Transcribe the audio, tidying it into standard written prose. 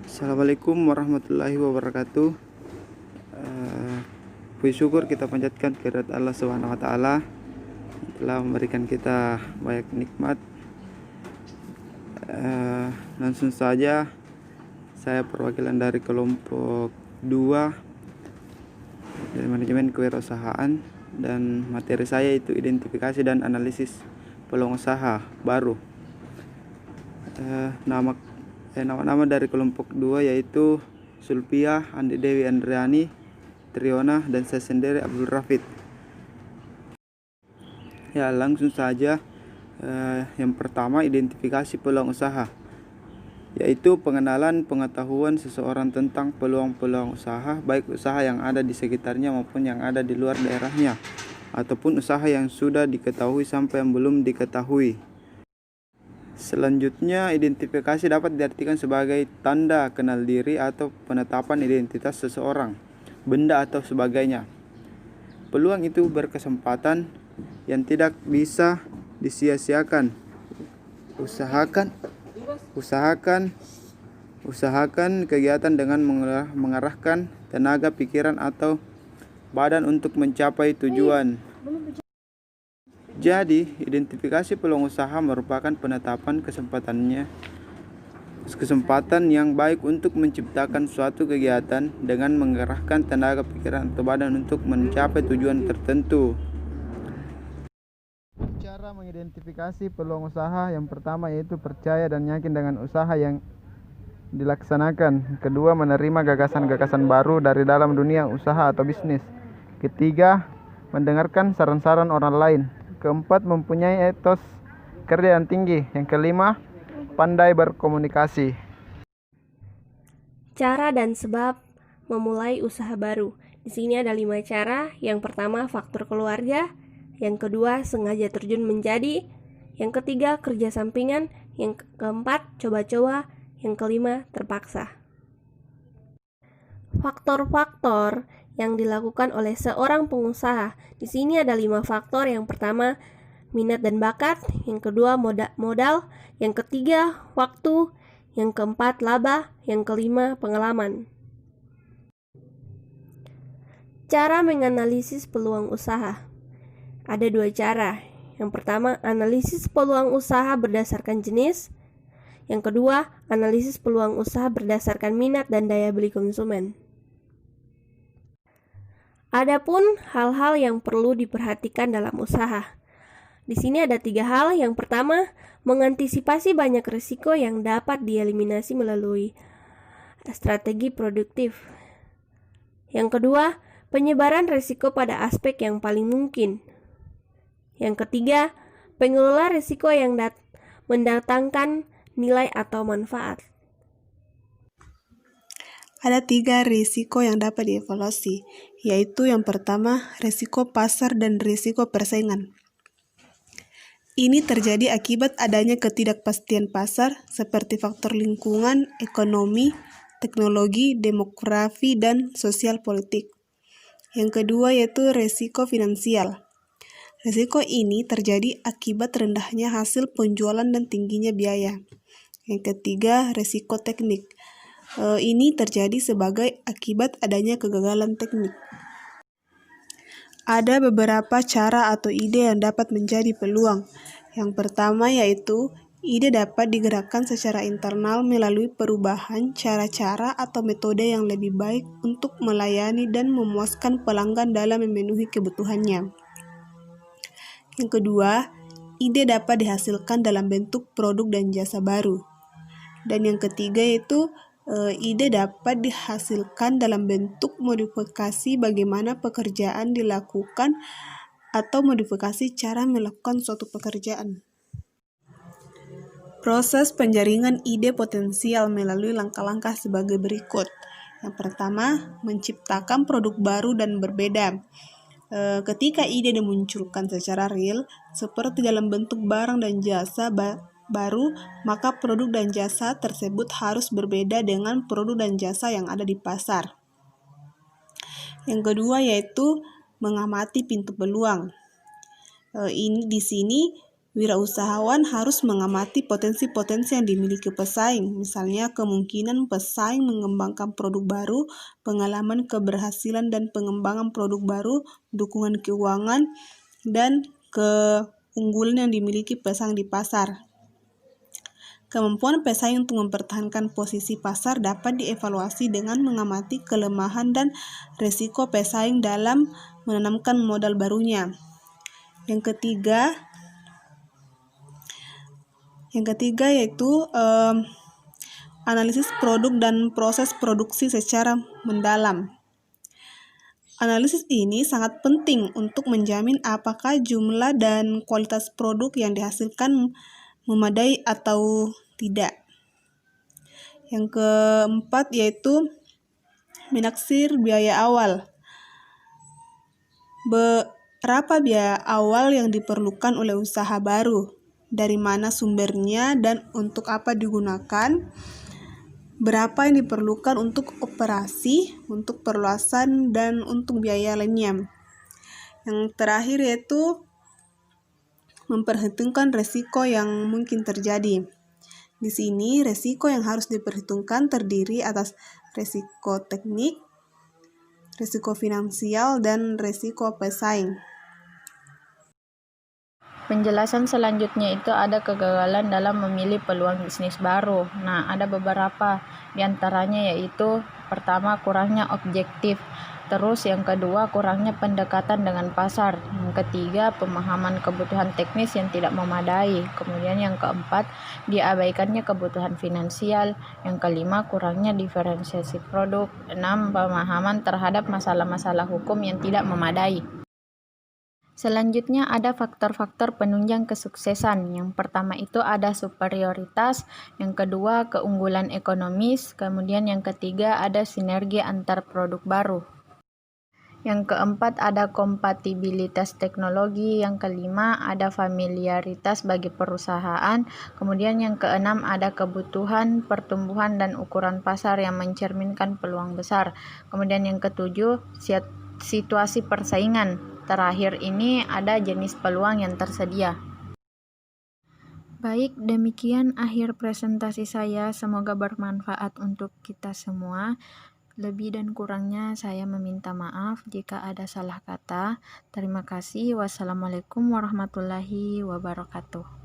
Assalamualaikum warahmatullahi wabarakatuh. Puji syukur kita panjatkan kehadirat Allah Subhanahu wa taala telah memberikan kita banyak nikmat. Langsung saja saya perwakilan dari kelompok 2 dari manajemen kewirausahaan, dan materi saya itu identifikasi dan analisis peluang usaha baru. Nama-nama dari kelompok 2 yaitu Sulpiah, Andi Dewi Andriani, Triona, dan saya sendiri Abdul Rafid. Ya, langsung saja. Yang pertama, identifikasi peluang usaha, yaitu pengenalan pengetahuan seseorang tentang peluang-peluang usaha, baik usaha yang ada di sekitarnya maupun yang ada di luar daerahnya, ataupun usaha yang sudah diketahui sampai yang belum diketahui. Selanjutnya, identifikasi dapat diartikan sebagai tanda kenal diri atau penetapan identitas seseorang, benda atau sebagainya. Peluang itu berkesempatan yang tidak bisa disia-siakan. Usahakan kegiatan dengan mengarahkan tenaga, pikiran, atau badan untuk mencapai tujuan. Jadi, identifikasi peluang usaha merupakan penetapan kesempatan yang baik untuk menciptakan suatu kegiatan dengan mengerahkan tenaga, pikiran, atau badan untuk mencapai tujuan tertentu. Cara mengidentifikasi peluang usaha, yang pertama yaitu percaya dan yakin dengan usaha yang dilaksanakan. Kedua, menerima gagasan-gagasan baru dari dalam dunia usaha atau bisnis. Ketiga, mendengarkan saran-saran orang lain. Keempat, mempunyai etos kerja yang tinggi. Yang kelima, pandai berkomunikasi. Cara dan sebab memulai usaha baru. Di sini ada 5 cara. Yang pertama, faktor keluarga. Yang kedua, sengaja terjun menjadi. Yang ketiga, kerja sampingan. Yang keempat, coba-coba. Yang kelima, terpaksa. Faktor-faktor yang dilakukan oleh seorang pengusaha. Di sini ada 5 faktor. Yang pertama, minat dan bakat. Yang kedua, modal. Yang ketiga, waktu. Yang keempat, laba. Yang kelima, pengalaman. Cara menganalisis peluang usaha. Ada 2 cara. Yang pertama, analisis peluang usaha berdasarkan jenis. Yang kedua, analisis peluang usaha berdasarkan minat dan daya beli konsumen. Adapun hal-hal yang perlu diperhatikan dalam usaha. Di sini ada 3 hal. Yang pertama, mengantisipasi banyak risiko yang dapat dieliminasi melalui strategi produktif. Yang kedua, penyebaran risiko pada aspek yang paling mungkin. Yang ketiga, pengelola risiko yang mendatangkan nilai atau manfaat. Ada 3 risiko yang dapat dievaluasi, yaitu yang pertama, risiko pasar dan risiko persaingan. Ini terjadi akibat adanya ketidakpastian pasar seperti faktor lingkungan, ekonomi, teknologi, demografi, dan sosial politik. Yang kedua yaitu risiko finansial. Risiko ini terjadi akibat rendahnya hasil penjualan dan tingginya biaya. Yang ketiga, risiko teknik. Ini terjadi sebagai akibat adanya kegagalan teknik. Ada beberapa cara atau ide yang dapat menjadi peluang. Yang pertama yaitu ide dapat digerakkan secara internal melalui perubahan cara-cara atau metode yang lebih baik untuk melayani dan memuaskan pelanggan dalam memenuhi kebutuhannya. Yang kedua, ide dapat dihasilkan dalam bentuk produk dan jasa baru. Dan yang ketiga yaitu ide dapat dihasilkan dalam bentuk modifikasi bagaimana pekerjaan dilakukan atau modifikasi cara melakukan suatu pekerjaan. Proses penjaringan ide potensial melalui langkah-langkah sebagai berikut. Yang pertama, menciptakan produk baru dan berbeda. Ketika ide dimunculkan secara real, seperti dalam bentuk barang dan jasa baru, maka produk dan jasa tersebut harus berbeda dengan produk dan jasa yang ada di pasar. Yang kedua yaitu mengamati pintu peluang. Di sini Wirausahawan harus mengamati potensi-potensi yang dimiliki pesaing, misalnya kemungkinan pesaing mengembangkan produk baru, pengalaman keberhasilan dan pengembangan produk baru, dukungan keuangan, dan keunggulan yang dimiliki pesaing di pasar. Kemampuan pesaing untuk mempertahankan posisi pasar dapat dievaluasi dengan mengamati kelemahan dan risiko pesaing dalam menanamkan modal barunya. Yang ketiga yaitu analisis produk dan proses produksi secara mendalam. Analisis ini sangat penting untuk menjamin apakah jumlah dan kualitas produk yang dihasilkan memadai atau tidak. Yang keempat yaitu menaksir biaya awal. Berapa biaya awal yang diperlukan oleh usaha baru? Dari mana sumbernya dan untuk apa digunakan? Berapa yang diperlukan untuk operasi, untuk perluasan, dan untuk biaya lainnya. Yang terakhir yaitu memperhitungkan risiko yang mungkin terjadi. Di sini, risiko yang harus diperhitungkan terdiri atas risiko teknik, risiko finansial, dan risiko pesaing. Penjelasan selanjutnya itu ada kegagalan dalam memilih peluang bisnis baru. Nah, ada beberapa di antaranya yaitu pertama kurangnya objektif, terus yang kedua kurangnya pendekatan dengan pasar, yang ketiga pemahaman kebutuhan teknis yang tidak memadai, kemudian yang keempat diabaikannya kebutuhan finansial, yang kelima kurangnya diferensiasi produk, 6 pemahaman terhadap masalah-masalah hukum yang tidak memadai. Selanjutnya ada faktor-faktor penunjang kesuksesan. Yang pertama itu ada superioritas, yang kedua keunggulan ekonomis, kemudian yang ketiga ada sinergi antar produk baru. Yang keempat ada kompatibilitas teknologi, yang kelima ada familiaritas bagi perusahaan, kemudian yang keenam ada kebutuhan, pertumbuhan dan ukuran pasar yang mencerminkan peluang besar. Kemudian yang ketujuh situasi persaingan. Terakhir ini ada jenis peluang yang tersedia. Baik, demikian akhir presentasi saya. Semoga bermanfaat untuk kita semua. Lebih dan kurangnya saya meminta maaf jika ada salah kata. Terima kasih. Wassalamualaikum warahmatullahi wabarakatuh.